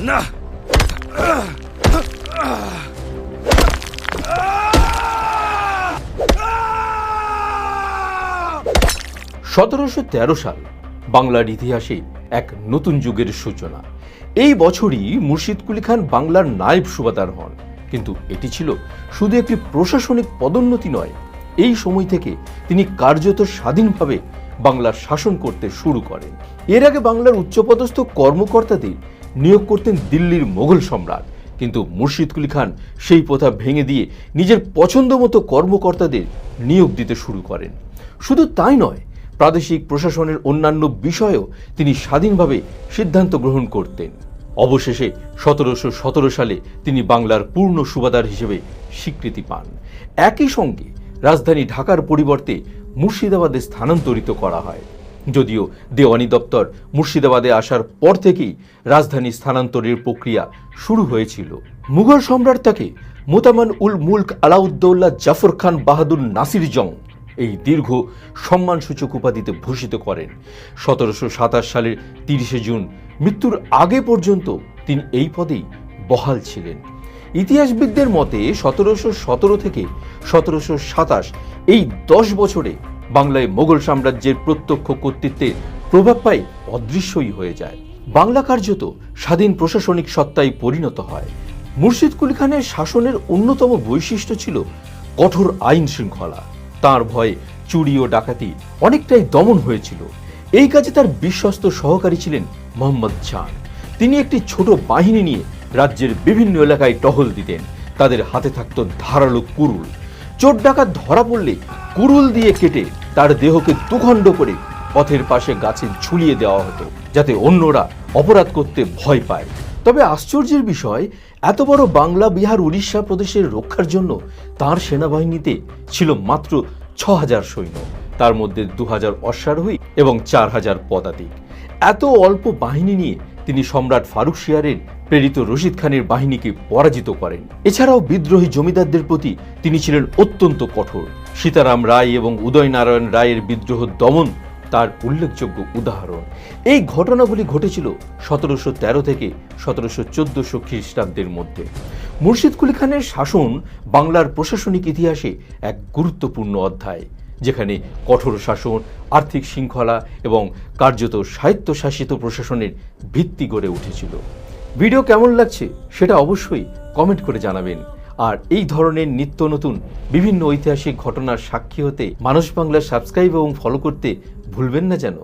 না। 1713 সাল বাংলার ইতিহাসে এক নতুন যুগের সূচনা। এই বছরই মুর্শিদ কুলি খান বাংলার নায়েব সুবাদার হন, কিন্তু এটি ছিল শুধু একটি প্রশাসনিক পদোন্নতি নয়। এই সময় থেকে তিনি কার্যত স্বাধীনভাবে বাংলার শাসন করতে শুরু করেন। এর আগে বাংলার উচ্চপদস্থ কর্মকর্তাদের নিয়োগ করতেন দিল্লির মোগল সম্রাট, কিন্তু মুর্শিদ কুলি খান সেই প্রথা ভেঙে দিয়ে নিজের পছন্দ মতো কর্মকর্তাদের নিয়োগ দিতে শুরু করেন। শুধু তাই নয়, প্রাদেশিক প্রশাসনের অন্যান্য বিষয়েও তিনি স্বাধীনভাবে সিদ্ধান্ত গ্রহণ করতেন। অবশেষে 1717 সালে তিনি বাংলার পূর্ণ সুবাদার হিসেবে স্বীকৃতি পান। একই সঙ্গে রাজধানী ঢাকার পরিবর্তে মুর্শিদাবাদে স্থানান্তরিত করা হয়। যদিও দেওয়ানি দপ্তর মুর্শিদাবাদে আসার পর থেকেই রাজধানী স্থানান্তরের প্রক্রিয়া শুরু হয়েছিল। মুঘল সম্রাট তাকে মুতামান উল মুলক আলাউদ্দৌলা জাফর খান বাহাদুর নাসির জং এই দীর্ঘ সম্মানসূচক উপাধিতে ভূষিত করেন। 1727 সালের 30 জুন মৃত্যুর আগে পর্যন্ত তিনি এই পদেই বহাল ছিলেন। ইতিহাসবিদদের মতে 1717 থেকে 1727 এই 10 বছরে বাংলায় মোগল সাম্রাজ্যের প্রত্যক্ষ কর্তৃত্বের প্রভাব পায় অদৃশ্যই হয়ে যায়। বাংলা কার্যত স্বাধীন প্রশাসনিক সত্তায় পরিণত হয়। মুর্শিদ কুলি খানের শাসনের অন্যতম বৈশিষ্ট্য ছিল কঠোর আইন শৃঙ্খলা। তার ভয়ে চুরি ও ডাকাতি অনেকটাই দমন হয়েছিল। এই কাজে তার বিশ্বস্ত সহকারী ছিলেন মোহাম্মদ চান। তিনি একটি ছোট বাহিনী নিয়ে রাজ্যের বিভিন্ন এলাকায় টহল দিতেন। তাদের হাতে থাকত ধারালো কুরুল। চোর ডাকাত ধরা পড়লে কুরুল দিয়ে কেটে তার দেহকে দুখণ্ড করে পথের পাশে গাছে ঝুলিয়ে দেওয়া হতো, যাতে অন্যরা অপরাধ করতে ভয় পায়। তবে আশ্চর্যের বিষয়, এত বড় বাংলা, বিহার, উড়িষ্যা প্রদেশের রক্ষার জন্য তার সেনাবাহিনীতে ছিল মাত্র 6000 সৈন্য, তার মধ্যে 2000 অশ্বারোহী এবং 4000 পদাতিক। এত অল্প বাহিনী নিয়ে তিনি সম্রাট ফারুক শিয়ারের প্রেরিত রশিদ খানের বাহিনীকে পরাজিত করেন। এছাড়াও বিদ্রোহী জমিদারদের প্রতি তিনি ছিলেন অত্যন্ত কঠোর। সীতারাম রায় এবং উদয়নারায়ণ রায়ের বিদ্রোহ দমন তার উল্লেখযোগ্য উদাহরণ। এই ঘটনাগুলি ঘটেছিল 1713 থেকে 1714 খ্রিস্টাব্দের মধ্যে। মুর্শিদ কুলি খানের শাসন বাংলার প্রশাসনিক ইতিহাসে এক গুরুত্বপূর্ণ অধ্যায়, যেখানে কঠোর শাসন, আর্থিক শৃঙ্খলা এবং কার্যত স্বায়ত্তশাসিত প্রশাসনের ভিত্তি গড়ে উঠেছিল। ভিডিও কেমন লাগছে সেটা অবশ্যই কমেন্ট করে জানাবেন। আর এই ধরনের নিত্য নতুন বিভিন্ন ঐতিহাসিক ঘটনার সাক্ষী হতে মানস বাংলা সাবস্ক্রাইব এবং ফলো করতে ভুলবেন না যেন।